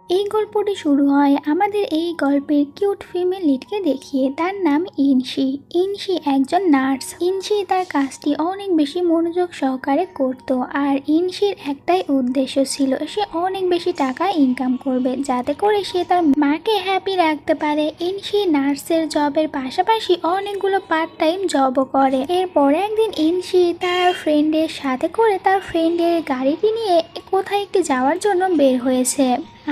এই গল্পটি শুরু হয় আমাদের এই গল্পের কিউট ফিমেল লিডকে দেখিয়ে। তার নাম ইনশি। ইনশি একজন নার্স। ইনশি তার কাজটি অনেক বেশি মনোযোগ সহকারে করত। আর ইনশির একটাই উদ্দেশ্য ছিল, সে অনেক বেশি টাকা ইনকাম করবে যাতে করে সে তার মাকে হ্যাপি রাখতে পারে। ইনশি নার্সের জবের পাশাপাশি অনেকগুলো পার্ট টাইম জবও করে। এরপরে একদিন ইনশি তার ফ্রেন্ডের সাথে করে তার ফ্রেন্ডের গাড়িটি নিয়ে কোথায় একটি যাওয়ার জন্য বের হয়েছে।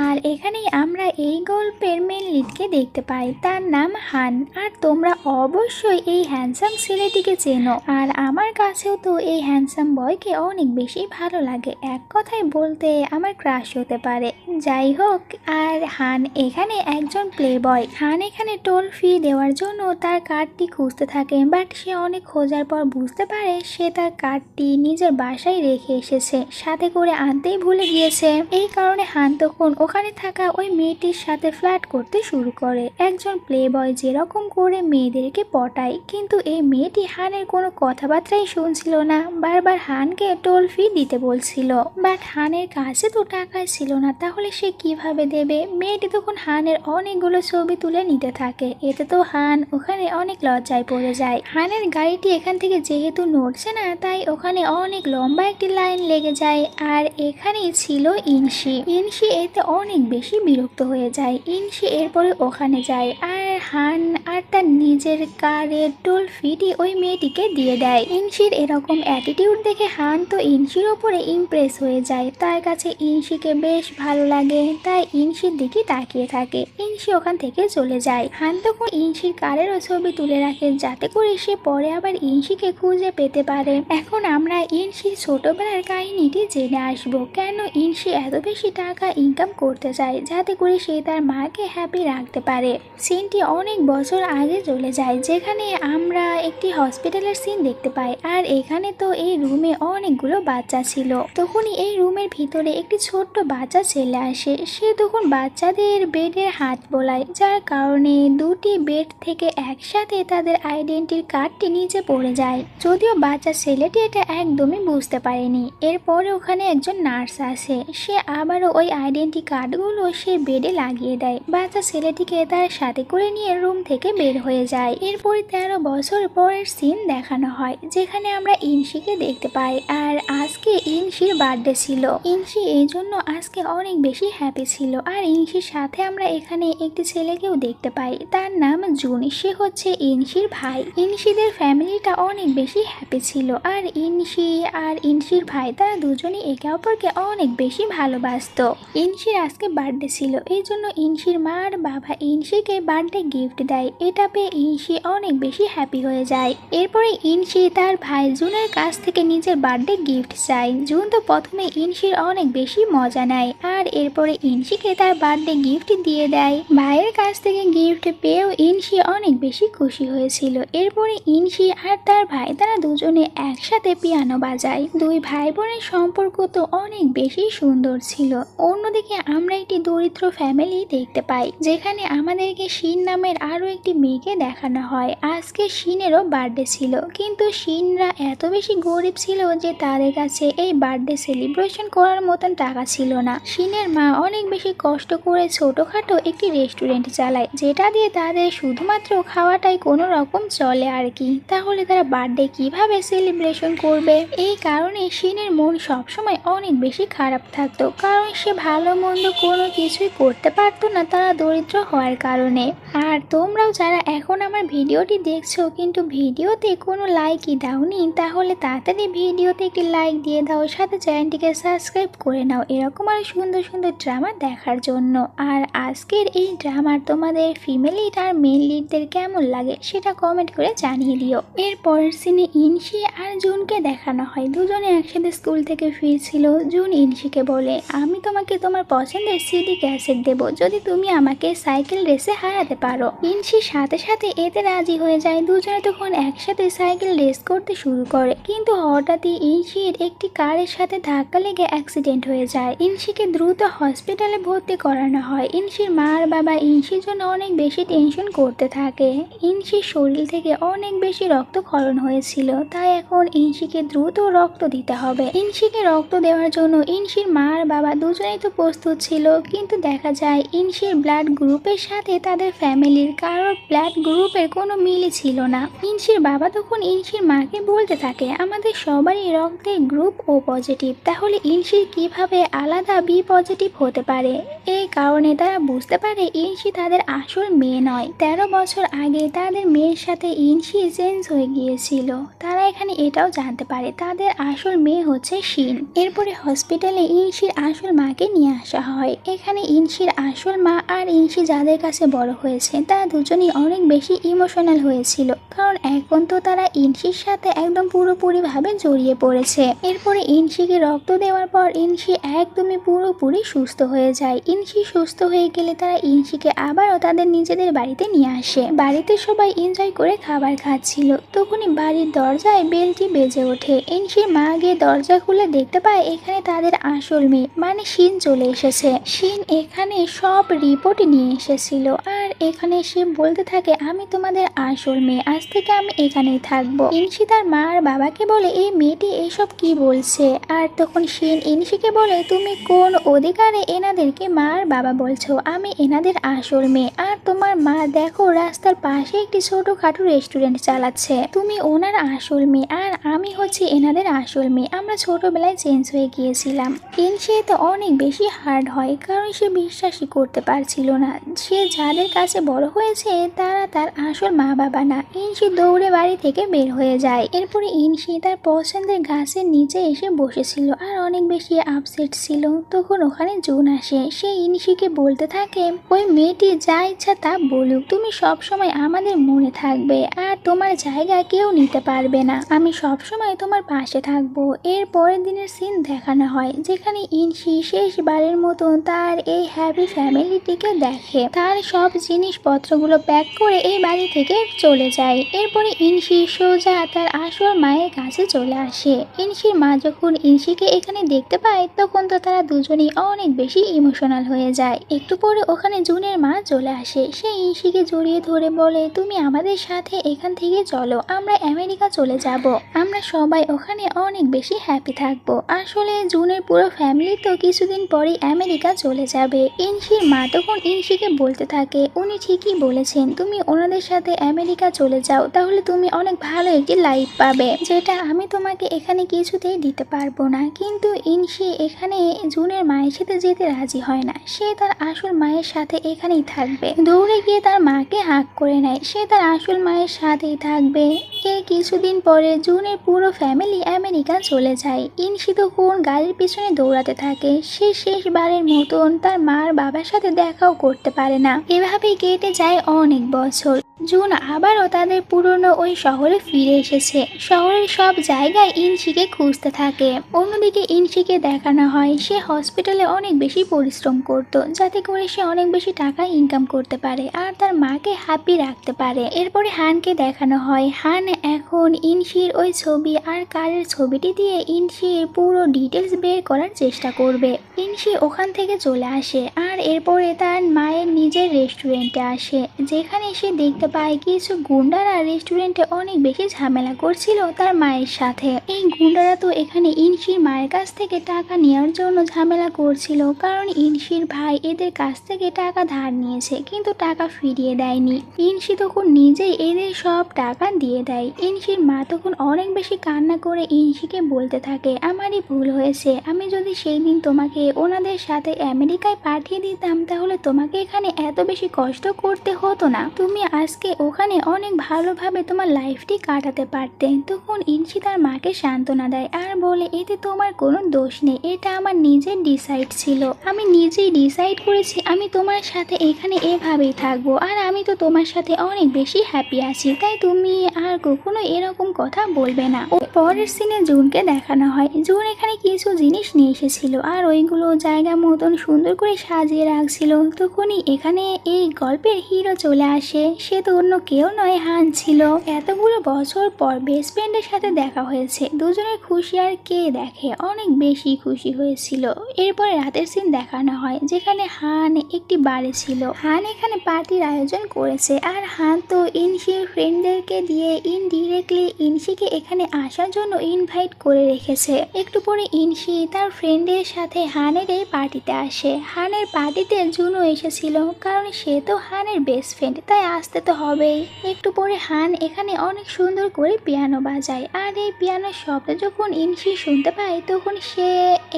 আর এখানেই আমরা এই গল্পের মেন লিডকে দেখতে পাই, তার নাম হান। আর তোমরা অবশ্যই এই হ্যান্ডসাম ছেলেটিকে চেনো। আর আমার কাছেও তো এই হ্যান্ডসাম বয়কে অনেক বেশি ভালো লাগে, এক কথায় বলতে আমার ক্রাশ হতে পারে। যাই হোক, আর হান এখানে একজন প্লে বয়। হান এখানে টোল ফি দেওয়ার জন্য তার কার্ডটি খুঁজতে থাকে, বাট সে অনেক খোঁজার পর বুঝতে পারে সে তার কার্ডটি নিজের বাসায় রেখে এসেছে, সাথে করে আনতেই ভুলে গিয়েছে। এই কারণে হান তখন ওখানে থাকা ওই মেয়েটির সাথে ফ্লার্ট করতে শুরু করে। একজন প্লে বয় যেরকম করে মেয়েদেরকে পটায়, কিন্তু এই মেয়েটি হানের কোনো কথাবার্তাই শুনছিল না, বারবার হানকে টোল ফি দিতে বলছিল। বাট হানের কাছে তো টাকা ছিল না, তাহলে সে কিভাবে দেবে? মেয়েটি তখন হানের অনেকগুলো ছবি তুলে নিতে থাকে। এতে তো হান ওখানে অনেক লজ্জায় পড়ে যায়। হানের গাড়িটি এখান থেকে যেহেতু নড়ছে না, তাই ওখানে অনেক লম্বা একটি লাইন লেগে যায়। আর এখানেই ছিল ইনশি। ইনশি এতে অনেক বেশি বিরক্ত হয়ে যায়। ইনশি এরপরে ওখানে যায় আর হান আর তার নিজের কারের টোল ফিটি ওই মেয়েটিকে দিয়ে দেয়। ইনশির এরকম অ্যাটিটিউড দেখে হান তো ইনশির ওপরে ইমপ্রেস হয়ে যায়। তার কাছে ইনশিকে বেশ ভালো লাগে, তাই ইনশির দিকে তাকিয়ে থাকে। ইনশি ওখান থেকে চলে যায়। হান তখন ইনশির কারেরও ছবি তুলে রাখে, যাতে করে সে পরে আবার ইনশিকে খুঁজে পেতে পারে। এখন আমরা ইনশির ছোটবেলার কাহিনীটি জেনে আসবো, কেন ইনশি এত বেশি টাকা ইনকাম করতে চায় যাতে করে সে তার মাকে হ্যাপি রাখতে পারে। সিনটি অনেক বছর আগে চলে যায়, যেখানে আমরা একটি হসপিটালের সিন দেখতে পাই। আর এখানে তো এই রুমে অনেকগুলো বাচ্চা ছিল। তখনই এই রুমের ভিতরে একটি ছোট্ট বাচ্চা ছেলে আসে। সে তখন বাচ্চাদের বেডের হাত বোলায়, যার কারণে দুটি বেড থেকে একসাথে তাদের আইডেন্টির কার্ডটি নিচে পড়ে যায়। যদিও বাচ্চা ছেলেটি এটা একদমই বুঝতে পারেনি। এরপরে ওখানে একজন নার্স আসে, সে আবারও ওই আইডেন্টি কার্ডগুলো সে বেডে লাগিয়ে দেয়। বাচ্চা ছেলেটিকে তার সাথে করে নিয়ে রুম থেকে বের হয়ে যায়। এরপরে 13 বছর পরের সিন দেখানো হয়, যেখানে আমরা ইনশিকে দেখতে পাই। আর আজকে ইনশির বার্থডে ছিল। ইনশি এই জন্য আজকে অনেক বেশি হ্যাপি ছিল। আর ইনশির সাথে আমরা এখানে একটি ছেলেকেও দেখতে পাই, তার নাম জুন। সে হচ্ছে ইনশির ভাই। ইনশিদের ফ্যামিলিটা অনেক বেশি হ্যাপি ছিল। আর ইনশি আর ইনশির ভাই তারা দুজনেই একে অপরকে অনেক বেশি ভালোবাসতো। ইনশির আজকে বার্থডে ছিল, এই জন্য ইনশির মা আর বাবা ইনশিকে বার্থডে গিফট দেয়। এটা পেয়ে ইনশি অনেক বেশি হ্যাপি হয়ে যায়। এরপরে ইনশি তার ভাই জুনের কাছ থেকে নিজের বার্থডে গিফট চায়। জুন তো প্রথমে ইনশির অনেক বেশি মজা নেয়, আর এরপরে ইনশিকে তার বার্থডে গিফট দিয়ে দেয়। ভাইয়ের কাছ থেকে গিফট পেয়েও ইনশি অনেক বেশি খুশি হয়েছিল। এরপরে ইনশি আর তার ভাই তারা দুজনে একসাথে পিয়ানো বাজায়। দুই ভাই বোনের সম্পর্ক তো অনেক বেশি সুন্দর ছিল। অন্যদিকে আমরা একটি দরিদ্র ফ্যামিলি দেখতে পাই, যেখানে আমাদেরকে শিন নামের আরো একটি মেয়েকে দেখানো হয়। আজকে শিনেরও বার্থডে ছিল, কিন্তু শিনরা এত বেশি গরিব ছিল যে তাদের কাছে এই বার্থডে সেলিব্রেশন করার মতন টাকা ছিল না। শিনের মা অনেক বেশি কষ্ট করে ছোটখাটো একটি রেস্টুরেন্ট চালায়, যেটা দিয়ে তাদের শুধুমাত্র খাওয়াটাই কোনো রকম চলে আর কি। তাহলে তারা বার্থডে কিভাবে সেলিব্রেশন করবে? এই কারণে শিনের মন সবসময় অনেক বেশি খারাপ থাকতো, কারণ সে ভালো মন্দ কোনো কিছুই করতে পারতো না তারা দরিদ্র হওয়ার কারণে। আর তোমরাও যারা এখন আমার ভিডিওটি দেখছো কিন্তু ভিডিওতে কোনো লাইকই দাওনি, তাহলে তাড়াতাড়ি ভিডিওতে একটি লাইক দিয়ে দাও, সাথে চ্যানেলটিকে সাবস্ক্রাইব করে নাও এরকম আরো সুন্দর সুন্দর ড্রামা দেখার জন্য। আর আজকের এই ড্রামার তোমাদের ফিমেল লিড আর মেল লিডদের কেমন লাগে সেটা কমেন্ট করে জানিয়ে দিও। এর পরের সিনে ইনশি আর জুনকে দেখানো হয়। দুজনে একসাথে স্কুল থেকে ফিরছিল। জুন ইনশিকে বলে, আমি তোমাকে তোমার পছন্দের সিডি ক্যাসেট দেব যদি তুমি আমাকে সাইকেল রেসে হারাতে পারো। ইনশি সাথে সাথে এতে রাজি হয়ে যায়। দুজনে তখন একসাথে সাইকেল রেস করতে শুরু করে, কিন্তু হঠাৎই ইনশির একটি কারের সাথে ধাক্কা লেগে অ্যাক্সিডেন্ট হয়ে যায়। ইনশিকে দ্রুত হসপিটালে ভর্তি করানো হয়। ইনশির মা আর বাবা ইনশির জন্য অনেক বেশি টেনশন করতে থাকে। ইনশির শরীর থেকে অনেক বেশি রক্তক্ষরণ হয়েছিল, তাই এখন ইনশিকে দ্রুত রক্ত দিতে হবে। ইনশিকে রক্ত দেওয়ার জন্য ইনশির মা আর বাবা দুজনেই তো প্রস্তুত হচ্ছিল, কিন্তু দেখা যায় ইনশির ব্লাড গ্রুপের সাথে তাদের ফ্যামিলির কারোর ব্লাড গ্রুপের কোনো মিলই ছিল না। ইনশির বাবা তখন ইনশির মাকে বলতে থাকে, আমাদের সবারই রক্তের গ্রুপ ও পজিটিভ, তাহলে ইনশির কিভাবে আলাদা বি পজিটিভ হতে পারে। এই কারণে তারা বুঝতে পারে ইনশি তাদের আসল মেয়ে নয়। 13 বছর আগে তাদের মেয়ের সাথে ইনশি চেঞ্জ হয়ে গিয়েছিল। তারা এখানে এটাও জানতে পারে তাদের আসল মেয়ে হচ্ছে শিন। এরপরে হসপিটালে ইনশির আসল মাকে নিয়ে আসা হয়। এখানে ইনশির আসল মা আর ইনশি যাদের কাছে বড় হয়েছে তারা দুজনেই অনেক বেশি ইমোশনাল হয়েছিল, কারণ এখন তো তারা ইনশির সাথে একদম পুরোপুরিভাবে জড়িয়ে পড়েছে। এরপরে ইনশিকে রক্ত দেওয়ার পর ইনশি একদমই পুরোপুরি সুস্থ হয়ে যায়। ইনশি সুস্থ হয়ে গেলে তারা ইনশিকে আবারও তাদের নিজেদের বাড়িতে নিয়ে আসে। বাড়িতে সবাই এনজয় করে খাবার খাচ্ছিল, তখনই বাড়ির দরজায় বেলটি বেজে ওঠে। ইনশির মা গিয়ে দরজা খুলে দেখতে পায় এখানে তাদের আসল মেয়ে মানে শিন চলে এসেছে। শিন এখানে সব রিপোর্ট নিয়ে এসেছিল আর এখানে সে বলতে থাকে, আমি তোমাদের আসল মেয়ে, আজ থেকে আমি এখানেই থাকবো। ইনশি তার মা আর বাবাকে বলে এই মেয়েটি এসব কি বলছে, আর তখন শিন ইনশিকে বলে, তুমি কোন অধিকারে এনাদেরকে মা আর বাবা বলছো? আমি এনাদের আসল মেয়ে। আর তোমার মা দেখো রাস্তার পাশে একটি ছোটখাটো রেস্টুরেন্ট চালাচ্ছে, তুমি ওনার আসল মেয়ে আর আমি হচ্ছে এনাদের আসল মেয়ে। আমরা ছোটবেলায় চেঞ্জ হয়ে গিয়েছিলাম। ইনশি তো অনেক বেশি হার্ড হয়, কারণ সে বিশ্বাসই করতে পারছিল না সে যাদের কাছে বড় হয়েছে তারা তার আসল মা বাবা না। ইনশি দৌড়ে বাড়ি থেকে বের হয়ে যায়। এরপরে ইনশি তার পছন্দের গাছের নিচে এসে বসেছিল আর অনেক বেশি আপসেট ছিল। তখন ওখানে জুন আসে। সে ইনশিকে বলতে থাকে, ওই মেয়েটি যা ইচ্ছা তা বলুক, তুমি সব সময় আমাদের মনে থাকবে আর তোমার জায়গা কেউ নিতে পারবে না। আমি সব সময় তোমার পাশে থাকবো। এর পরের দিনের সিন দেখানো হয় যেখানে ইনশি শেষবারের মতো তার এই হ্যাপি ফ্যামিলিটিকে দেখে। তার সব জিনিসপত্রগুলো প্যাক করে এই বাড়ি থেকে চলে যায়। এরপরে ইনশি সোজা তার আসল মায়ের কাছে চলে আসে। ইনশির মা যখন ইনশিকে এখানে দেখতে পায় তখন তো তারা দুজনেই অনেক বেশি ইমোশনাল হয়ে যায়। একটু পরে ওখানে জুনের মা চলে আসে। সে ইনশিকে জড়িয়ে ধরে বলে, তুমি আমাদের সাথে এখান থেকে চলো, আমরা আমেরিকা চলে যাব। আমরা সবাই ওখানে অনেক বেশি হ্যাপি থাকবো। আসলে জুনের পুরো ফ্যামিলি তো কিছুদিন পরেই আমেরিকা চলে যাবে। ইনশির মা তখন ইনশিকে বলতে থাকে, উনি ঠিকই বলেছেন, তুমি ওনাদের সাথে আমেরিকা চলে যাও, তাহলে তুমি অনেক ভালো একটি লাইফ পাবে, যেটা আমি তোমাকে এখানে কিছুতেই দিতে পারবো না। কিন্তু ইনশি এখানে জুনের মায়ের সাথে যেতে রাজি হয় না। সে তার আসল মায়ের সাথে এখানেই থাকবে। দৌড়ে গিয়ে তার মাকে হাঁক করে নেয়, সে তার আসল মায়ের সাথেই থাকবে। এর কিছুদিন পরে জুনের পুরো ফ্যামিলি আমেরিকা চলে যায়। ইনশি তখন গাড়ির পিছনে দৌড়াতে থাকে। সে শেষবারের মতন তার মার বাবার সাথে দেখাও করতে পারে না। এভাবেই কেটে যায় অনেক বছর। জুন আবারও তাদের পুরনো ওই শহরে ফিরে এসেছে। শহরের সব জায়গায় ইনশিকে খুঁজতে থাকে। অন্যদিকে ইনশিকে দেখানো হয় সে হসপিটালে অনেক বেশি পরিশ্রম করত, যাতে করে সে অনেক বেশি টাকা ইনকাম করতে পারে আর তার মাকে হ্যাপি রাখতে পারে। এরপরে হানকে দেখানো হয়। হান এখন ইনশির ওই ছবি আর কারের ছবিটি দিয়ে ইনশির পুরো ডিটেলস বের করার চেষ্টা করবে। ইনশি ওখান থেকে চলে আসে আর এরপরে তার মায়ের নিজের রেস্টুরেন্টে আসে, যেখানে সে দেখতে পায় কিছু গুন্ডারা রেস্টুরেন্টে অনেক বেশি ঝামেলা করছিল তার মায়ের সাথে। এই গুন্ডারা তো এখানে ইনশির মায়ের কাছ থেকে টাকা নেওয়ার জন্য ঝামেলা করছিল, কারণ ইনশির ভাই এদের কাছ থেকে টাকা ধার নিয়েছে কিন্তু টাকা ফিরিয়ে দেয়নি। ইনশি তখন নিজেই এদের সব টাকা দিয়ে দেয়। ইনশির মা তখন অনেক বেশি কান্না করে ইনশিকে বলতে থাকে, আমারই ভুল হয়েছে, আমি যদি সেই দিন তোমাকে ওনাদের সাথে আমেরিকায় পাঠিয়ে দিতাম তাহলে তোমাকে এখানে এত বেশি কষ্ট করতে হতো না, তুমি আজকে ওখানে অনেক ভালোভাবে তোমার লাইফটি কাটাতে পারতে। তখন ইনশি তার মাকে সান্ত্বনা দেয় আর বলে, এতে তোমার কোনো দোষ নেই, এটা আমার নিজের ডিসাইড ছিল, আমি নিজেই ডিসাইড করেছি আমি তোমার সাথে এখানে এভাবেই থাকবো আর আমি তো তোমার সাথে অনেক বেশি হ্যাপি আছি, তাই তুমি আর কখনো এরকম কথা বলবে না। পরের সিনে জুনকে দেখানো হয়। জুন এখানে কিছু জিনিস নিয়ে এসেছিল আর ওইগুলো জায়গা মতন সুন্দর করে সাজিয়ে রাখছিল। তখনই এখানে এই গল্পের হিরো চলে আসে। সে কিন্তু অন্য কেউ নয়, হান ছিল। এতগুলো বছর পর বেস্ট ফ্রেন্ডের সাথে দেখা হয়েছে, দুজনের খুশি আর কে দেখে, অনেক বেশি খুশি হয়েছিল। এরপরে রাতের সিন দেখানো হয় যেখানে হান একটি বারে ছিল। হান এখানে পার্টির আয়োজন করেছে আর হান তো ইনশির ফ্রেন্ডদেরকে দিয়ে ইনডিরেক্টলি ইনশিকে এখানে আসার জন্য ইনভাইট করে রেখেছে। একটু পরে ইনশি তার ফ্রেন্ডের সাথে হানের এই পার্টিতে আসে। হানের পার্টিতে জুনও এসেছিল, কারণ সে তো হানের বেস্ট ফ্রেন্ড, তাই আসতে তো হবেই। একটু পরে হান এখানে অনেক সুন্দর করে পিয়ানো বাজায়, আর এই পিয়ানোর শব্দ যখন ইনশি শুনতে পায় তখন সে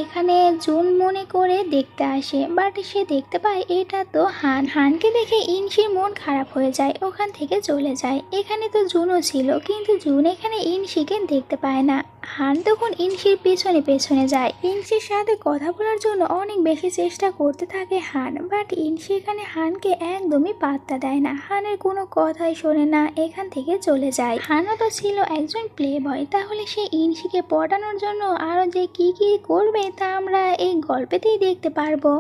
এখানে জুন মনে করে দেখতে আসে, বাট সে দেখতে পায় এটা তো হান। হানকে দেখে ইনশির মন খারাপ হয়ে যায়, ওখান থেকে চলে যায়। এখানে তো জুনও ছিল, কিন্তু জুন এখানে ইনশিকে দেখতে পায় না। হান তখন ইনশির পেছনে পেছনে যায়, ইনশির সাথে কথা বলার জন্য অনেক বেশি চেষ্টা করতে থাকে হান, বাট ইনশি এখানে হানকে একদমই পাত্তা দেয় না, হানের কোনো কথাই শোনে না, এখান থেকে চলে যায়। হানও তো ছিল একজন প্লে বয়, তাহলে সে ইনশিকে পটানোর জন্য আরো যে কি কি করবে তা আমরা এই গল্পেতেই দেখতে পারবো।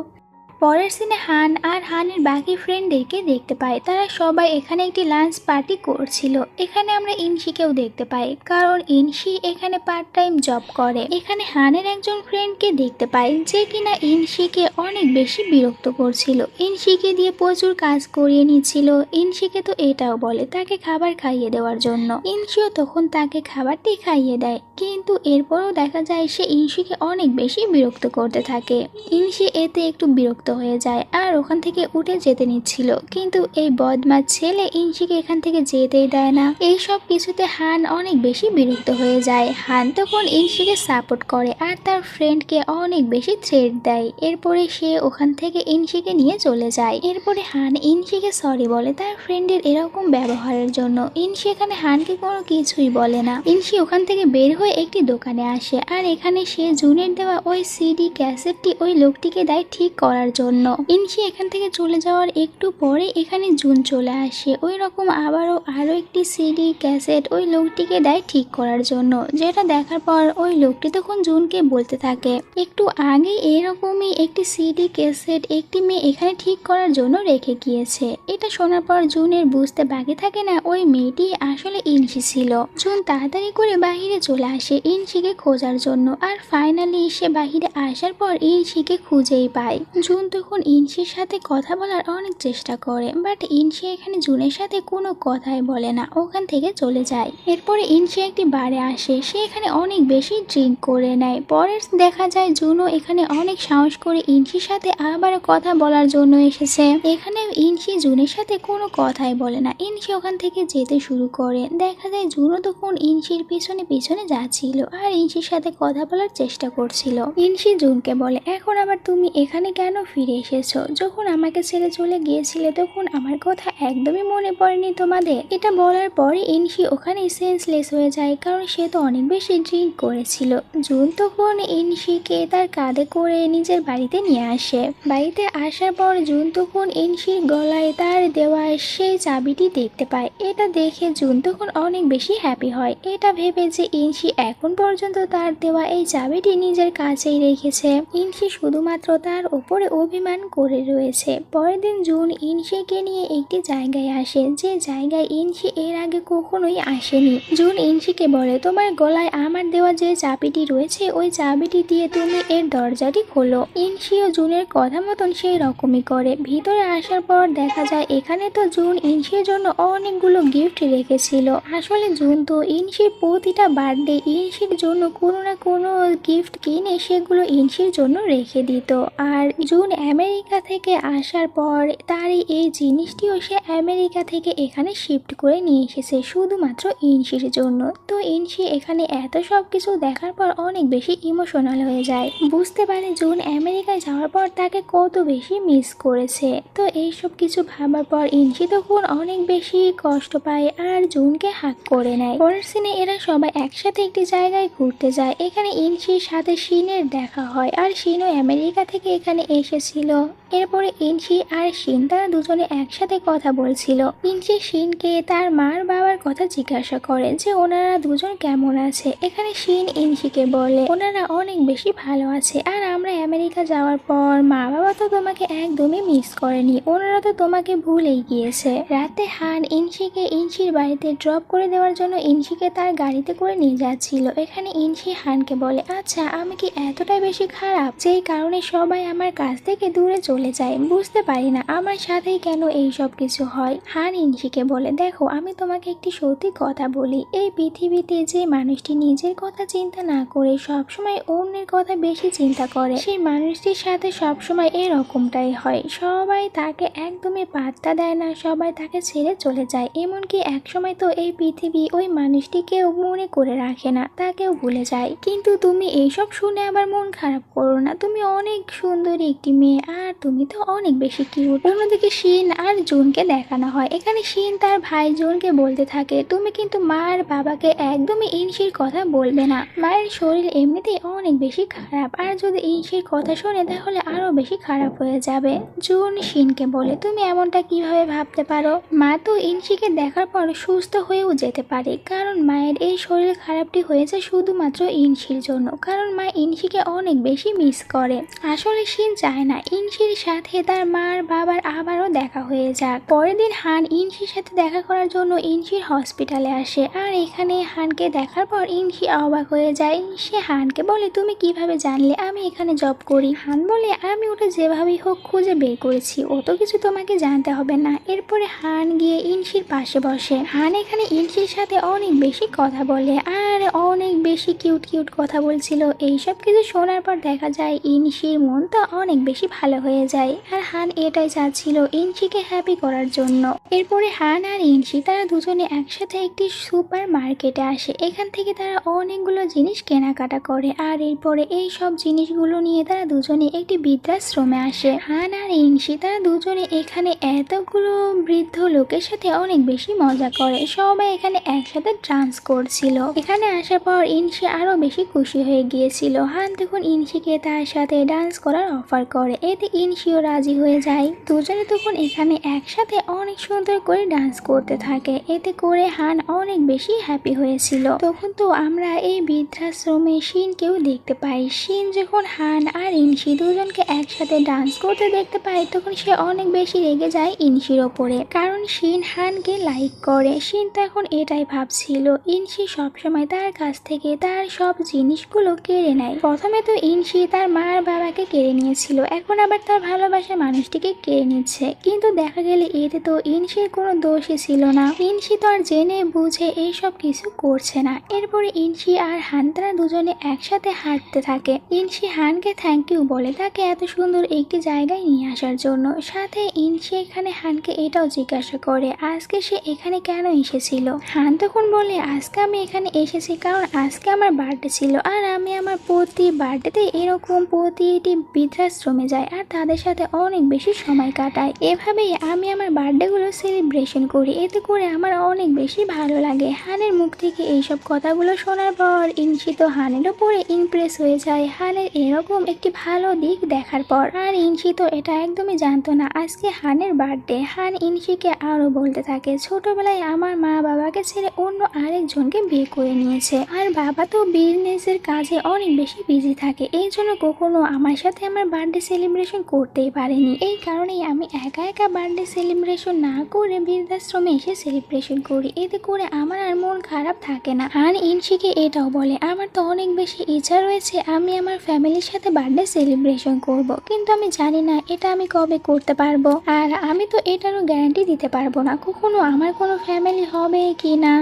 পরের সিনে হান আর হানের বাকি ফ্রেন্ডদেরকে দেখতে পাই, তারা সবাই এখানে একটি লাঞ্চ পার্টি করছিল। এখানে আমরা ইনশিকেও দেখতে পাই, কারণ ইনশি এখানে পার্ট টাইম জব করে। এখানে হানের একজন ফ্রেন্ডকে দেখতে পাই যে কিনা ইনশিকে অনেক বেশি বিরক্ত করছিল, ইনশিকে দিয়ে প্রচুর কাজ করিয়ে নিচ্ছিল। ইনশিকে তো এটাও বলে তাকে খাবার খাইয়ে দেওয়ার জন্য, ইনশিও তখন তাকে খাবারটি খাইয়ে দেয়, কিন্তু এরপরও দেখা যায় সে ইনশিকে অনেক বেশি বিরক্ত করতে থাকে। ইনশি এতে একটু বিরক্ত হয়ে যায় আর ওখান থেকে উঠে যেতে নিচ্ছিল, কিন্তু এই বদমাশ ছেলে ইনশিকে এখান থেকে যেতেই দেয় না। এই সব কিছুতে হান অনেক বেশি বিরক্ত হয়ে যায়। হান তখন ইনশিকে সাপোর্ট করে আর তার ফ্রেন্ডকে অনেক বেশি থ্রেট দেয়। এরপরে সে ওখান থেকে ইনশিকে নিয়ে চলে যায়। এরপরে হান ইনশিকে সরি বলে তার ফ্রেন্ডের এরকম ব্যবহারের জন্য। ইনশি এখানে হানকে কোনো কিছুই বলে না। ইনশি ওখান থেকে বের হয়ে একটি দোকানে আসে আর এখানে সে জুনের দেওয়া ওই সিডি ক্যাসেটটি ওই লোকটিকে দেয় ঠিক করার জন্য। ইনশি এখান থেকে চলে যাওয়ার একটু পরে এখানে জুন চলে আসে, ওই রকম আরো একটি সিডি ক্যাসেট ওই লোকটিকে দেয় ঠিক করার জন্য, যেটা দেখার পর ওই লোকটি তখন জুনকে বলতে থাকে একটু আগে এরকমই একটি সিডি ক্যাসেট একটি মেয়ে এখানে ঠিক করার জন্য রেখে গিয়েছে। এটা শোনার পর জুনের বুঝতে বাকি থাকে না ওই মেয়েটি আসলে ইনশি ছিল। জুন তাড়াতাড়ি করে বাহিরে চলে আসে ইনশিকে খোঁজার জন্য, আর ফাইনালি সে বাহিরে আসার পর ইনশিকে খুঁজেই পায়। জুন তখন ইনশির সাথে কথা বলার অনেক চেষ্টা করে, বাট ইনশি এখানে জুনের সাথে কোনো কথাই বলে না, ওখান থেকে চলে যায়। এরপরে ইনশি একটি বারে আসে, সে এখানে অনেক বেশি ড্রিঙ্ক করে নেয়। পরে দেখা যায় জুনও এখানে অনেক সাহস করে ইনশির সাথে আবার কথা বলার জন্য এসেছে। এখানে ইনশি জুনের সাথে কোনো কথাই বলে না, ইনশি ওখান থেকে যেতে শুরু করে। দেখা যায় জুনও তখন ইনশির পিছনে পিছনে যাচ্ছিল আর ইনশির সাথে কথা বলার চেষ্টা করছিল। ইনশি জুনকে বলে এখন আবার তুমি এখানে কেন ফিরে এসেছো? যখন আমাকে ছেড়ে চলে গিয়েছিলে তখন আমার কথা একদমই মনে পড়েনি তোমাদের? এটা বলার পরে ইনশি ওখানে সেন্সলেস হয়ে যায়, কারণ সে তো অনেক বেশি ড্রিঙ্ক করেছিল। জুন তখন ইনশিকে তার কাঁধে করে নিজের বাড়িতে নিয়ে আসে। বাড়িতে আসার পর জুন তখন ইনশির গলায় তার দেওয়া সেই চাবিটি দেখতে পায়। এটা দেখে জুন তখন অনেক বেশি হ্যাপি হয়, এটা ভেবে যে ইনশি এখন পর্যন্ত তার দেওয়া এই চাবিটি নিজের কাছেই রেখেছে। ইনশি শুধুমাত্র তার উপরে অভিমান করে রয়েছে। পরের দিন জুন ইনশিকে নিয়ে একটি জায়গায় আসে, যে জায়গায় ইনশি এর আগে কখনোই আসেনি। জুন ইনশিকে বলে তোমার গলায় আমার দেওয়া যে চাবিটি রয়েছে ওই চাবিটি দিয়ে তুমি এর দরজাটি খোলো। ইনশিও জুনের কথা মতন সেই রকমই করে। ভিতরে আসার পর দেখা যায় এখানে তো জুন ইনশির জন্য অনেকগুলো গিফট রেখেছিল। আসলে জুন তো ইনশির প্রতিটা বার্থডে ইনশির জন্য কোনো না কোনো গিফট কিনে সেগুলো ইনশির জন্য রেখে দিত। আর জুন আমেরিকা থেকে আসার পর তার এই জিনিসটিও সে আমেরিকা থেকে এখানে শিফট করে নিয়ে এসেছে শুধুমাত্র ইনশির জন্য। তো ইনশি এখানে এত সব কিছু দেখার পর অনেক বেশি ইমোশনাল হয়ে যায়, বুঝতে পারে জুন আমেরিকায় যাওয়ার পর তাকে কত বেশি মিস করেছে। তো এইসব কিছু ভাবার পর ইনশি তখন অনেক বেশি কষ্ট পায় আর জুনকে হাত করে নেয়। পরের সিনে এরা সবাই একসাথে একটি জায়গায় ঘুরতে যায়। এখানে ইনশির সাথে শিনের দেখা হয়, আর শিনও আমেরিকা থেকে এখানে এসেছিল। এরপরে ইনশি আর শিন তারা দুজনে একসাথে কথা বলছিল। ইনশি শিনকে তার মার বাবার কথা জিজ্ঞাসা করে যে ওনারা দুজন কেমন আছে। এখানে শিন ইনশিকে বলে ওনারা অনেক বেশি ভালো আছে, আর আমরা আমেরিকা যাওয়ার পর মা বাবা তো তোমাকে একদমই মিস করেনি, ওনারা তো তোমাকে ভুলেই গিয়েছে। রাতে হান ইনশিকে ইনশির বাড়িতে ড্রপ করে দেওয়ার জন্য ইনশিকে তার গাড়িতে করে নিয়ে যাচ্ছিল। এখানে ইনশি হানকে বলে আচ্ছা আমি কি এতটাই বেশি খারাপ যেই কারণে সবাই আমার কাছ থেকে দূরে চলে যায়? বুঝতে পারি না আমার সাথেই কেন এই সব কিছু হয়। হান ইনশিকে বলে দেখো আমি তোমাকে একটি সত্যি কথা বলি, এই পৃথিবীতে যে মানুষটি নিজের কথা চিন্তা না করে সবসময় অন্যের কথা বেশি চিন্তা করে সেই মানুষটির সাথে সবসময় এরকমটাই হয়। সবাই তাকে একদমই পাত্তা দেয় না, সবাই তাকে ছেড়ে চলে যায়, এমনকি একসময় তো এই পৃথিবী ওই মানুষটিকেও মনে করে রাখে না, তাকেও ভুলে যায়। কিন্তু তুমি এইসব শুনে আবার মন খারাপ করো না, তুমি অনেক সুন্দরী একটি মেয়ে, আর তুমি তো অনেক বেশি কিউট। অন্যদিকে শিন আর জুনকে দেখানো হয়। এখানে শিন তার ভাই জুনকে বলতে থাকে তুমি কিন্তু মা আর বাবাকে একদমই ইনশির কথা বলবে না, মায়ের শরীর এমনিতেই অনেক বেশি খারাপ, আর যদি ইনশির কথা শোনে তাহলে আরো বেশি খারাপ হয়ে যাবে। জুন শিনকে বলে তুমি এমনটা কিভাবে ভাবতে পারো, মা তো ইনশিকে দেখার পর সুস্থ হয়েও যেতে পারে, কারণ মায়ের এই শরীর খারাপটি হয়েছে শুধুমাত্র ইনশির জন্য, কারণ মা ইনশিকে অনেক বেশি মিস করে। আসলে শিন চায় না ইনশির সাথে তার মার বাবার আবারও দেখা হয়ে যাক। পরের দিন হান ইনশির সাথে দেখা করার জন্য ইনশির হসপিটালে আসে, আর এখানে হানকে দেখার পর ইনশি অবাক হয়ে যায়। সে হানকে বলে তুমি কিভাবে জানলে আমি এখানে জব করি? হান বলে আমি ওটা যেভাবেই হোক খুঁজে বের করেছি, অত কিছু তোমাকে জানতে হবে না। এরপরে হান গিয়ে ইনশির পাশে বসে। হান এখানে ইনশির সাথে অনেক বেশি কথা বলে আর অনেক বেশি কিউট কিউট কথা বলছিল। এইসব কিছু শোনার পর দেখা যায় ইনশির মনটা অনেক বেশি ভালো হয়ে যায়, আর হান এটাই চাচ্ছিল ইনশিকে হ্যাপি করার জন্য। এরপরে হান আর ইনশি তারা দুজনে একসাথে একটি সুপার মার্কেটে আসে। এখান থেকে তারা অনেকগুলো জিনিস কেনাকাটা করে, আর এরপরে এই সব জিনিসগুলো নিয়ে তারা দুজনে একটি বৃদ্ধাশ্রমে আসে। হান আর ইনশি তারা দুজনে এখানে এতগুলো বৃদ্ধ লোকের সাথে অনেক বেশি মজা করে, সবাই এখানে একসাথে ডান্স করছিল। এখানে আসার পর ইনশি আরো বেশি খুশি হয়ে গিয়েছিল। হান তখন ইনশিকে তার সাথে ডান্স করার অফার করে, এতে ইনশিও রাজি হয়ে যায়। দুজনে তখন এখানে একসাথে অনেক সুন্দর করে ডান্স করতে থাকে, এতে করে হান অনেক বেশি হ্যাপি হয়েছিল। তখন তো আমরা এই বৃদ্ধাশ্রমে শিনকেও দেখতে পাই। শিন যখন হান আর ইনশি দুজনকে একসাথে ডান্স করতে দেখতে পায় তখন সে অনেক বেশি রেগে যায় ইনশির ওপরে, কারণ শিন হানকে লাইক করে। শিন তো এখন এটাই ভাবছিল ইনশি সবসময় তার কাছ থেকে তার সব জিনিসগুলো কেড়ে নেয়। প্রথমে তো ইনশি তার মা আর বাবাকে কেড়ে নিয়েছিল, এখন আবার তার ভালোবাসার মানুষটিকে কেড়ে নিচ্ছে, কিন্তু দেখা গেলে এতে তো ইনশির কোনো দোষই ছিল না। ইনশি তো আর জেনে বুঝে এইসব কিছু করছে না। এরপরে ইনশি আর হান তারা দুজনে একসাথে হাঁটতে থাকে। ইনশি হানকে থ্যাংক ইউ বলে তাকে এত সুন্দর একটি জায়গায় নিয়ে আসার জন্য। সাথে ইনশি এখানে হানকে এটাও জিজ্ঞাসা করে আজকে সে এখানে কেন এসেছিল। হান তখন বলে আজকে আমি এখানে এসেছি কারণ আজকে আমার বার্থডে ছিল, আর আমি আমার প্রতি বার্থডেতে এরকম প্রতিটি বৃদ্ধাশ্রমে যাই আর তাদের সাথে অনেক বেশি সময় কাটাই। এভাবেই আমি আমার বার্থডেগুলো সেলিব্রেশন করি, এতে করে আমার অনেক বেশি ভালো লাগে। হানের মুখ থেকে এইসব কথাগুলো শোনার পর ইনশি তো হানের উপরে ইমপ্রেস হয়ে যায় হানের এরকম একটি ভালো দিক দেখার পর। আর ইনশি তো এটা একদমই জানতো না আজকে হানের বার্থডে। হান ইনশিকে আরো বলতে থাকে ছোটবেলায় আমার মা বাবাকে ছেড়ে অন্য আরেকজনকে বিয়ে করে নিয়েছে, আর বাবা তো বিজনেসের কাজে অনেক বেশি বিজি থাকে, এই জন্য কখনো আমার সাথে আমার বার্থডে সেলিব্রেশন করতেই পারেনি। এই কারণেই আমি একা একা বার্থডে সেলিব্রেশন না করে বৃদ্ধাশ্রমে এসে সেলিব্রেশন করি, এতে করে আমার আর মন খারাপ থাকে না। হান ইনশিকে এটাও বলে আমার তো অনেক বেশি ইচ্ছা রয়েছে আমি আমার ফ্যামিলির সাথে বার্থডে সেলিব্রেশন করব, কিন্তু আমি জানি না এটা আমি কবে করতে পারবো, আর আমি তো এটারও গ্যারান্টি দিতে পারবো না কখনো আমার কোনো ফ্যামিলি হবে কি না,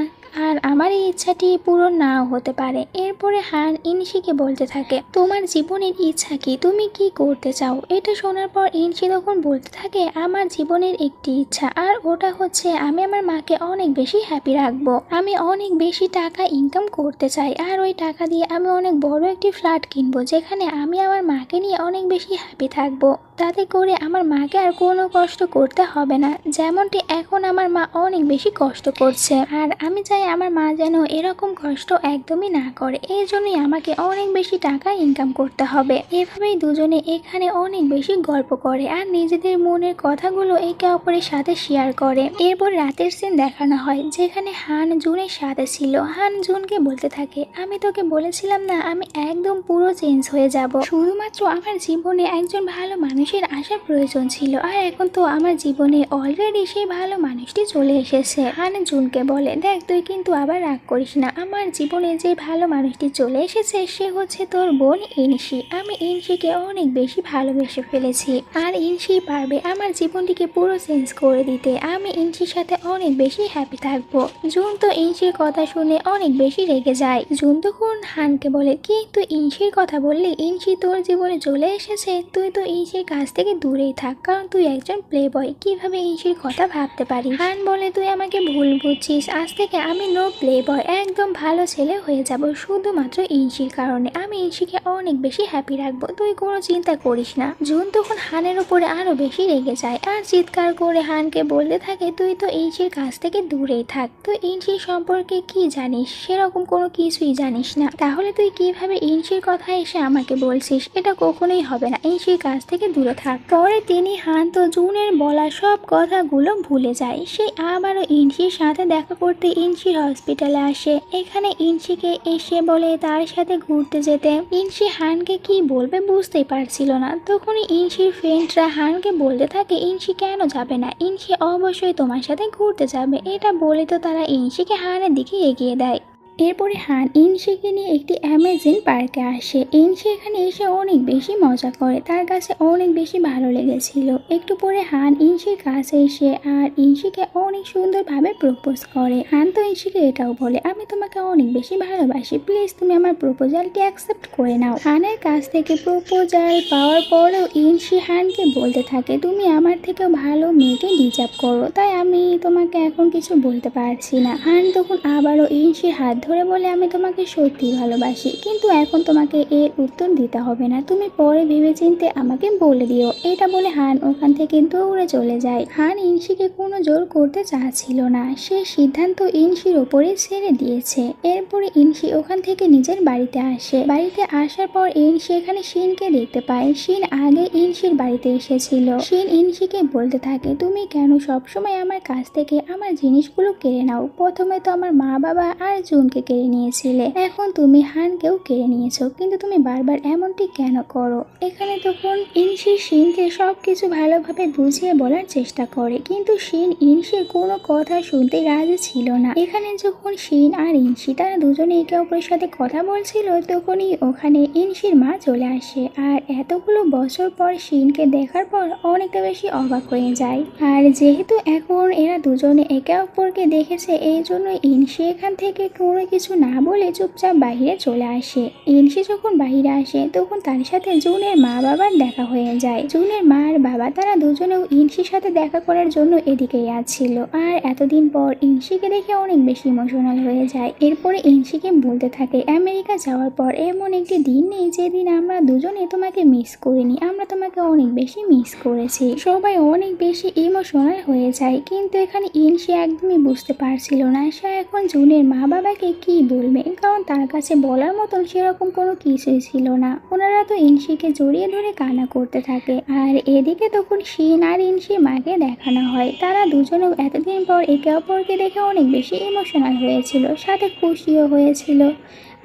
আর আমার এই ইচ্ছাটি পূরণ নাও হতে পারে। এরপরে হান ইনশিকে বলতে থাকে তোমার জীবনের ইচ্ছা কি, তুমি কি করতে চাও। এটা শোনার পর ইনশি তখন বলতে থাকে আমার জীবনের একটি ইচ্ছা, আর ওটা হচ্ছে আমি আমার মাকে অনেক বেশি হ্যাপি রাখবো, আমি অনেক বেশি টাকা ইনকাম করতে চাই, আর ওই টাকা দিয়ে আমি অনেক বড় একটি ফ্ল্যাট কিনবো যেখানে আমি আমার মাকে নিয়ে অনেক বেশি হ্যাপি থাকবো। তাতে করে আমার মাকে আর কোনো কষ্ট করতে হবে না, যেমনটি এখন আমার মা অনেক বেশি কষ্ট করছে। আর আমি চাই আমার মা যেন এরকম কষ্ট একদমই না করে, এই জন্যই আমাকে অনেক বেশি টাকা ইনকাম করতে হবে। এভাবেই দুজনে এখানে অনেক বেশি গল্প করে আর নিজেদের মনের কথাগুলো একে অপরের সাথে শেয়ার করে। এরপর রাতের সিন দেখানো হয় যেখানে হান জুনের সাথে ছিল। হান জুনকে বলতে থাকে, আমি তোকে বলেছিলাম না আমি একদম পুরো চেঞ্জ হয়ে যাব, শুধুমাত্র আমার জীবনে একজন ভালো মানুষের আসার প্রয়োজন ছিল, আর এখন তো আমার জীবনে অলরেডি সেই ভালো মানুষটি চলে এসেছে। হান জুনকে বলে, দেখ তুই কিন্তু আবার রাগ করিস না, আমার জীবনে যে ভালো মানুষটি চলে এসেছে সে হচ্ছে তোর বোন ইনশি। আমি ইনশিকে অনেক বেশি ভালোবেসে ফেলেছি আর ইনশি পারবে আমার জীবনটিকে পুরো চেঞ্জ করে দিতে। আমি ইনশির সাথে অনেক বেশি হ্যাপি থাকবো। জুন তো ইনশির কথা শুনে অনেক বেশি রেগে যায়। জুন তখন হানকে বলে, কি তুই ইনশির কথা বললি? ইনশি তোর জীবনে চলে এসেছে, তুই তো ইনশির কাছ থেকে দূরেই থাক, কারণ তুই একজন প্লে বয়, কিভাবে ইনশির কথা ভাবতে পারিস? হান বলে, তুই আমাকে ভুল বুঝছিস, আজ থেকে আমি নো প্লে বয়, একদম ভালো ছেলে হয়ে যাব শুধুমাত্র ইনশির কারণে। আমি ইনশিকে অনেক বেশি হ্যাপি রাখবো, তুই কোনো চিন্তা করিস না। জুন তখন হানের উপরে আরো বেশি রেগে যায় আর চিৎকার করে হানকে বলতে থাকে, তুই তো ইনশির কাছ থেকে দূরেই থাক, তুই ইনশির সম্পর্কে কি জানিস? সেরকম কোনো কিছুই জানিস না, তাহলে তুই কিভাবে ইনশির কথা এসে আমাকে বলছিস? এটা কখনোই হবে না, ইনশির কাছ থেকে দূরে থাক। পরে তিনি হান তো জুনের বলা সব কথাগুলো ভুলে যায়। সে আবারও ইনশির সাথে দেখা করতে ইনশির হসপিটালে আসে। এখানে ইনশিকে এসে বলে তার সাথে ঘুরতে যেতে। ইনশি হানকে কি বলবে বুঝতেই পারছিল না। তখনই ইনশির ফ্রেন্ডরা হানকে বলতে থাকে, ইনশি কেন যাবে না? ইনশি অবশ্যই তোমার সাথে ঘুরতে যাবে। এটা বলে তো তারা ইনশিকে হানের দিকে এগিয়ে দেয়। এরপরে হান ইনশিকে নিয়ে একটি অ্যামেজিং পার্কে আসে। ইনশি এখানে এসে অনেক বেশি মজা করে, তার কাছে অনেক বেশি ভালো লেগেছিল। একটু পরে হান ইনশির কাছে এসে আর ইনশিকে অনেক সুন্দরভাবে প্রপোজ করে। হান তো ইনশিকে এটাও বলে, আমি তোমাকে অনেক বেশি ভালোবাসি, প্লিজ তুমি আমার প্রপোজালটি অ্যাকসেপ্ট করে নাও। হানের কাছ থেকে প্রপোজাল পাওয়ার পরেও ইনশি হানকে বলতে থাকে, তুমি আমার থেকেও ভালো মেয়েকে ডিজার্ভ করো, তাই আমি তোমাকে এখন কিছু বলতে পারছি না। হান তখন আবারও ইনশির হাত ধরে বলে, আমি তোমাকে সত্যি ভালোবাসি, কিন্তু এখন তোমাকে এর উত্তর দিতে হবে না, তুমি পরে ভেবেচিন্তে আমাকে বলে দিও। এটা বলে হান ওখান থেকে দৌড়ে চলে যায়। হান ইনশিকে কোনো জোর করতে চাচ্ছিল না, সে সিদ্ধান্ত ইনশির ওপরে ছেড়ে দিয়েছে। এরপরে ইনশি ওখান থেকে নিজের বাড়িতে আসে। বাড়িতে আসার পর ইনশি এখানে শিনকে দেখতে পায়। শিন আগে ইনশির বাড়িতে এসেছিল। শিন ইনশিকে বলতে থাকে, তুমি কেন সবসময় আমার কাছ থেকে আমার জিনিসগুলো কেড়ে নাও? প্রথমে তো আমার মা বাবা আর জুনকে কেড়ে নিয়েছিলে, এখন তুমি হানকেও কেড়ে নিয়েছো, কিন্তু তুমি বারবার এমনটি কেন করো? এখানে তখন ইনশি শিনকে সবকিছু ভালোভাবে বুঝিয়ে বলার চেষ্টা করে, কিন্তু শিন ইনশির কোনো কথা শুনতে রাজি ছিল না। এখানে যখন শিন আর ইনশি তারা দুজনে একে অপরের সাথে কথা বলছিল, তখনই ওখানে ইনশির মা চলে আসে আর এতগুলো বছর পর শিনকে দেখার পর অনেকটা বেশি অবাক হয়ে যায়। আর যেহেতু এখন এরা দুজনে একে অপরকে দেখেছে, এই জন্য ইনশি এখান থেকে কোনো কিছু না বলে চুপচাপ বাইরে চলে আসে। ইনশি যখন বাইরে আসে তখন তার সাথে জুনের মা বাবার দেখা হয়ে যায়। জুনের মা আর বাবা তারা দুজনেও ইনশির সাথে দেখা করার জন্য এদিকেই আসছিল। আর এতদিন পর ইনশিকে দেখে অনেক বেশি ইমোশনাল হয়ে যায়। এরপরে ইনশিকে বলতে থাকে, আমেরিকা যাওয়ার পর এমন একটি দিন নেই যেদিন আমরা দুজনে তোমাকে মিস করিনি, আমরা তোমাকে অনেক বেশি মিস করেছি। সবাই অনেক বেশি ইমোশনাল হয়ে যায়, কিন্তু এখানে ইনশি একদমই বুঝতে পারছিল না সে এখন জুনের মা বাবাকে কি বলবে, কারণ তার কাছে বলার মতন সেরকম কোনো কিছুই ছিল না। ওনারা তো ইনশিকে জড়িয়ে ধরে কান্না করতে থাকে। আর এদিকে তখন শিন আর ইনশির মাকে দেখানো হয়। তারা দুজনেও এতদিন পর একে অপরকে দেখে অনেক বেশি ইমোশনাল হয়েছিল, সাথে খুশিও হয়েছিল।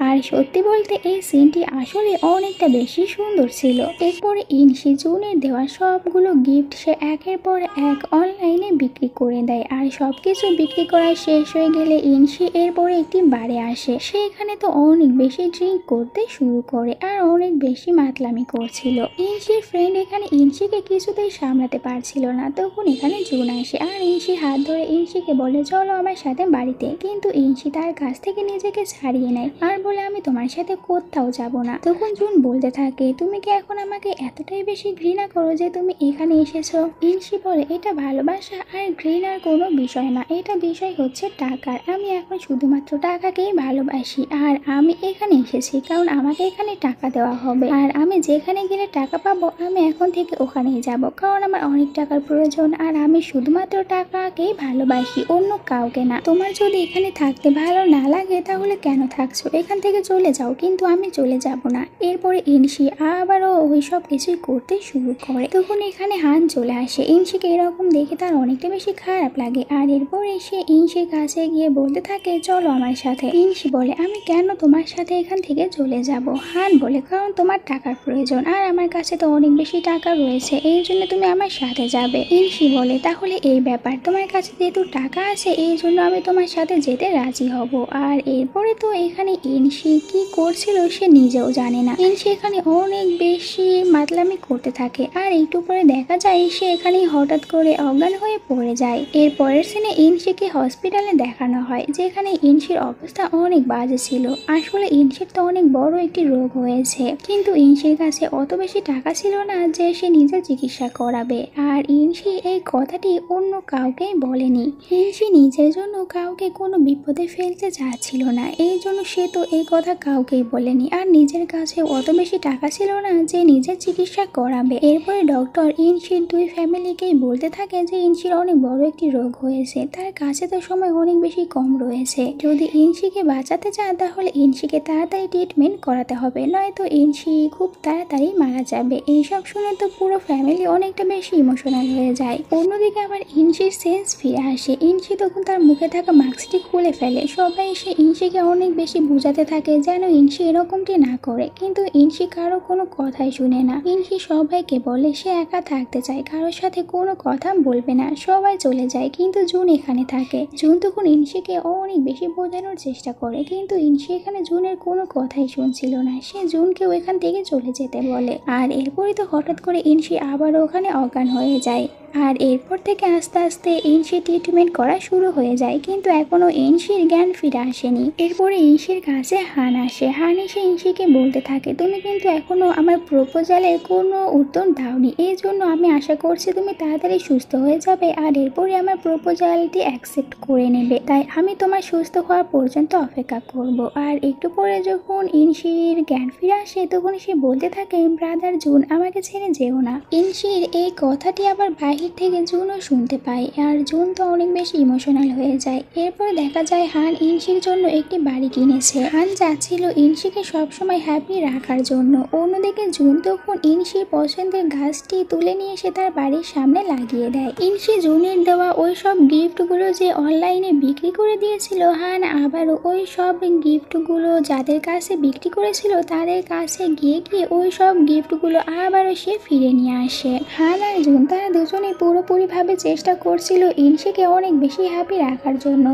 আর সত্যি বলতে এই সিনটি আসলে অনেকটা বেশি সুন্দর ছিল। এরপরে ইনশি জুনের দেওয়া সবগুলো গিফট সে একের পর এক অনলাইনে বিক্রি করে দেয়। আর সবকিছু বিক্রি করা শেষ হয়ে গেলে ইনশি এরপরে একটি বারে আসে। সে এখানে তো অনেক বেশি ড্রিঙ্ক করতে শুরু করে আর অনেক বেশি মাতলামি করছিল। ইনশির ফ্রেন্ড এখানে ইনশিকে কিছুতেই সামলাতে পারছিল না। তখন এখানে জুন আসে আর ইনশির হাত ধরে ইনশিকে বলে, চলো আমার সাথে বাড়িতে। কিন্তু ইনশি তার কাছ থেকে নিজেকে ছাড়িয়ে নেয় আর হলে আমি তোমার সাথে কোথাও যাব না। তখন জুন বলতে থাকে, তুমি কি এখন আমাকে এতটাই বেশি ঘৃণা করো যে তুমি এখানে এসেছো? ইনসি বলে, এটা ভালোবাসা আর ঘৃণার কোনো বিষয় না, এটা বিষয় হচ্ছে টাকার। আমি এখন শুধুমাত্র টাকাকেই ভালোবাসি আর আমি এখানে এসেছি কারণ আমাকে এখানে টাকা দেওয়া হবে, আর আমি যেখানে গেলে টাকা পাবো আমি এখন থেকে ওখানেই যাব, কারণ আমার অনেক টাকার প্রয়োজন আর আমি শুধুমাত্র টাকাকেই ভালোবাসি, অন্য কাউকে না। তোমার যদি এখানে থাকতে ভালো না লাগে তাহলে কেন থাকছো, এখান থেকে চলে যাও। কিন্তু আমি চলে যাব না। এরপরে ইনসি আবারও ওই সব কিছুই করতে শুরু করে। তখন এখানে হান চলে আসে। ইনসিকে এরকম দেখে তার অনেকটা বেশি খারাপ লাগে, আর এরপর এসে ইনসির কাছে গিয়ে বলতে থাকে, চলো আমার সাথে। ইনসি বলে, আমি কেন তোমার সাথে এখান থেকে চলে যাব? হান বলে, কারণ তোমার টাকার প্রয়োজন আর আমার কাছে তো অনেক বেশি টাকা রয়েছে, এই জন্য তুমি আমার সাথে যাবে। ইনসি বলে, তাহলে এই ব্যাপার, তোমার কাছে যেহেতু টাকা আছে এই জন্য আমি তোমার সাথে যেতে রাজি হব। আর এরপরে তো এখানে ইনসি কি করছিল সে নিজেও জানে না। ইনসি এখানে অনেক বেশি মাতলামি করতে থাকে, আর একটু পরে দেখা যায় সে এখানে হঠাৎ করে অজ্ঞান হয়ে পড়ে যায়। এর পরের সিনে ইনসিকে হসপিটালে দেখানো হয়, যেখানে ইনসির অবস্থা অনেক বাজে ছিল। আসলে ইনসির তো অনেক বড় একটি রোগ হয়েছে, কিন্তু ইনসির কাছে অত বেশি টাকা ছিল না যে সে নিজের চিকিৎসা করাবে। আর ইনসি এই কথাটি অন্য কাউকেই বলেনি। ইনসি নিজের জন্য কাউকে কোনো বিপদে ফেলতে চাচ্ছিল না, এই জন্য সে তো এই কথা কাউকেই বলেনি। আর নিজের কাছে অত বেশি টাকা ছিল না যে নিজের চিকিৎসা করাবে। এরপরে ডক্টর ইনসির দুই ফ্যামিলিকেই বলতে থাকে যে ইনসির অনেক বড় একটি রোগ হয়েছে, তার কাছে তো সময় অনেক বেশি কম রয়েছে। যদি ইনসিকে বাঁচাতে চান তাহলে ইনসিকে তাড়াতাড়ি ট্রিটমেন্ট করাতে হবে, নয়তো ইনসি খুব তাড়াতাড়ি মারা যাবে। এইসব শুনে তো পুরো ফ্যামিলি অনেকটা বেশি ইমোশনাল হয়ে যায়। অন্যদিকে আবার ইনসির সেন্স ফিরে আসে। ইনসি তখন তার মুখে থাকা মাস্কটি খুলে ফেলে। সবাই এসে ইনসিকে অনেক বেশি বোঝাতে থাকে যেন ইনসি এরকমটি না করে, কিন্তু ইনসি কারো কোনো কথাই শুনে না। ইনসি সবাইকে বলে সে একা থাকতে চায়, কারোর সাথে কোনো কথা বলবে না। সবাই চলে যায়, কিন্তু জুন এখানে থাকে। জুন তখন ইনসিকে অনেক বেশি বোঝানোর চেষ্টা করে, কিন্তু ইনসি এখানে জুনের কোনো কথাই শুনছিল না। সে জুনকেও এখান থেকে চলে যেতে বলে। আর এরপরে তো হঠাৎ করে ইনসি আবার ওখানে অজ্ঞান হয়ে যায়। আর এরপর থেকে আস্তে আস্তে ইনসি ট্রিটমেন্ট করা শুরু হয়ে যায়, কিন্তু এখনো ইনসির জ্ঞান ফিরে আসেনি। এরপরে ইনসির কাছে হান আসে। হান এসে ইনসিকে বলতে থাকে, তুমি কিন্তু এখনো আমার প্রপোজালের কোনো উত্তর দাওনি, এই জন্য আমি আশা করছি তুমি তাড়াতাড়ি সুস্থ হয়ে যাবে আর এরপরে আমার প্রপোজালটি অ্যাকসেপ্ট করে নেবে। তাই আমি তোমার সুস্থ হওয়া পর্যন্ত অপেক্ষা করব। আর একটু পরে যখন ইনসির জ্ঞান ফিরে আসে তখন সে বলতে থাকে, ব্রাদার জুন, আমাকে ছেড়ে যেও না। ইনসির এই কথাটি আবার বাহির থেকে জুনও শুনতে পায়, আর জুন তো অনেক বেশি ইমোশনাল হয়ে যায়। এরপর দেখা যায় হান ইনসির জন্য একটি বাড়ি কিনেছে। হান চাচ্ছিল ইনসিকে সবসময় হ্যাপি রাখার জন্য। অন্যদিকে জুন তখন ইনসির পছন্দের গাছটি তুলে নিয়ে এসে তার বাড়ির সামনে লাগিয়ে দেয়। ইনসি জুনের দেওয়া ওই সব গিফটগুলো যে অনলাইনে বিক্রি করে দিয়েছিল, হান আবারও ওই সব গিফটগুলো যাদের কাছে বিক্রি করেছিল তাদের কাছে গিয়ে ওই সব গিফটগুলো আবারও সে ফিরে নিয়ে আসে। হান আর জুন তারা দুজনে পুরোপুরিভাবে চেষ্টা করছিল ইনসিকে অনেক বেশি হ্যাপি রাখার জন্য।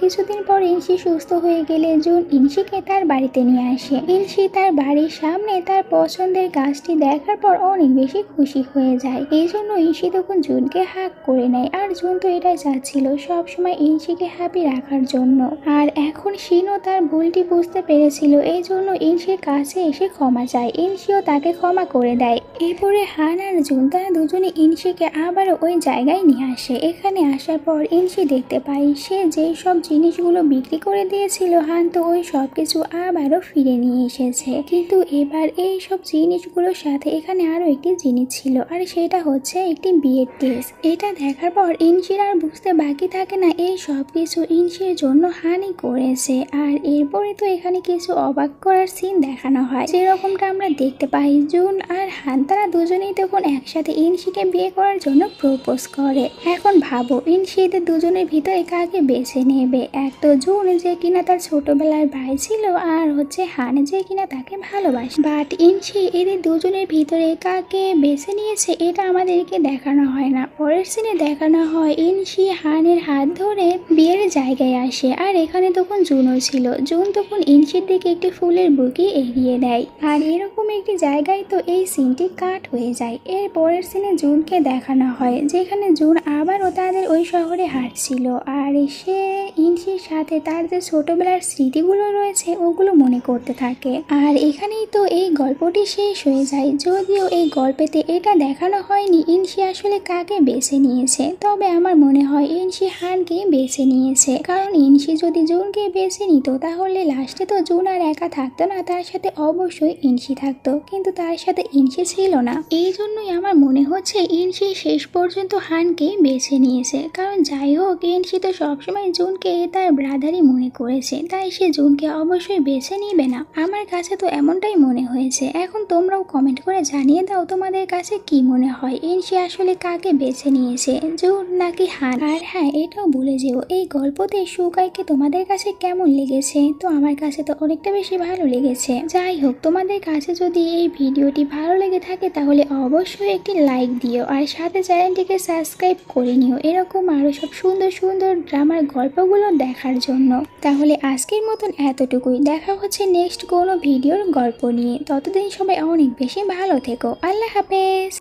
কিছুদিন পর ইনসি সুস্থ হয়ে গেলে জুন ইনসিকে তার বাড়িতে নিয়ে আসে। ইনসি তার বাড়ির সামনে তার পছন্দের গাছটি দেখার পর অনেক বেশি খুশি হয়ে যায়। এই জন্য ইনসি তখন জুনকে হাগ করে নেয়, আর জুন তো এটাই চাচ্ছিল সবসময় ইনসিকে হ্যাপি রাখার জন্য। আর এখন শিনও তার ভুলটি বুঝতে পেরেছিল, এই জন্য ইনসির কাছে এসে ক্ষমা চায়। ইনসিও তাকে ক্ষমা করে দেয়। এরপরে হান আর জুন তারা দুজনে ইনসিকে আবারও ওই জায়গায় নিয়ে আসে। এখানে আসার পর ইনসি দেখতে পায় সে যেই সব জিনিসগুলো বিক্রি করে দিয়েছিল হান তো ওই সব কিছু আবারও ফিরে নিয়ে এসেছে। কিন্তু এবার এই সব জিনিসগুলোর সাথে এখানে আরো একটি জিনিস ছিল, আর সেটা হচ্ছে একটি বিয়ের ড্রেস। এটা দেখার পর ইনসির আর বুঝতে বাকি থাকে না এই সব কিছু ইনসির জন্য হানি করেছে। আর এরপরে তো এখানে কিছু অবাক করার সিন দেখানো হয়, যেরকমটা আমরা দেখতে পাই জুন আর হান তারা দুজনেই তখন একসাথে ইনসিকে বিয়ে করার জন্য প্রপোজ করে। এখন ভাবো ইনসি এদের দুজনের ভিতরে কাকে বেছে নেবে? এক তো জুন যে কিনা তার ছোটবেলার ভাই ছিল, আর হচ্ছে হান যে কিনা তাকে ভালোবাসে। বাট ইনসি এদের দুজনের ভিতরে কাকে বেছে নিয়েছে এটা আমাদেরকে দেখানো হয় না। পরের সিনে দেখানো হয় ইনসি হানের হাত ধরে বিয়ের জায়গায় আসে, আর এখানে তখন জুনও ছিল। জুন তখন ইনসির দিকে একটি ফুলের বুকে এগিয়ে দেয়, আর এরকম একটি জায়গায় তো এই সিনটি কাট হয়ে যায়। এর পরের সিনে জুনকে দেখানো হয় যেখানে জুন আবারও তাদের ওই শহরে হাঁটছিল, আর সে ইনশির সাথে তার যে ছোটবেলার স্মৃতিগুলো রয়েছে ওগুলো মনে করতে থাকে। আর এখানেই তো এই গল্পটি শেষ হয়ে যায়। যদিও এই গল্পেতে এটা দেখানো হয়নি ইনশি আসলে কাকে বেছে নিয়েছে, তবে আমার মনে হয় ইনশি হানকে বেছে নিয়েছে। কারণ ইনশি যদি জুনকে বেছে নিত তাহলে লাস্টে তো জুন আর একা থাকতো না, তার সাথে অবশ্যই ইনশি থাকতো, কিন্তু তার সাথে ইনশি ছিল না। এই জন্যই আমার মনে হচ্ছে ইনশি শেষ পর্যন্ত হানকে বেছে নিয়েছে। কারণ যাই হোক ইনশি তো সবসময় জুনকে তার ব্রাদারই মনে করেছে, তাই সে জুনকে অবশ্যই বেছে নিবে না। আমার কাছে তো এমনটাই মনে হয়েছে। এখন তোমরাও কমেন্ট করে জানিয়ে দাও তোমাদের কাছে কি মনে হয় ইনশি আসলে কাকে বেছে নিয়েছে, জুন নাকি হান। আর হ্যাঁ, এটাও ভুলে যেও এই গল্পতে সুকাইকে তোমাদের কাছে কেমন লেগেছে। তো আমার কাছে তো অনেকটা বেশি ভালো লেগেছে। যাই হোক, তোমাদের কাছে যদি এই ভিডিওটি ভালো লেগে থাকে তাহলে অবশ্যই একটি লাইক দিও, আর সাথে চ্যানেলটিকে সাবস্ক্রাইব করে নিও এরকম আরো সব সুন্দর সুন্দর ড্রামার গল্পগুলো দেখার জন্য। তাহলে আজকের মতন এতটুকুই, দেখা হচ্ছে নেক্সট কোনো ভিডিওর গল্প নিয়ে। ততদিন সবাই অনেক বেশি ভালো থেকো। আল্লাহ হাফেজ।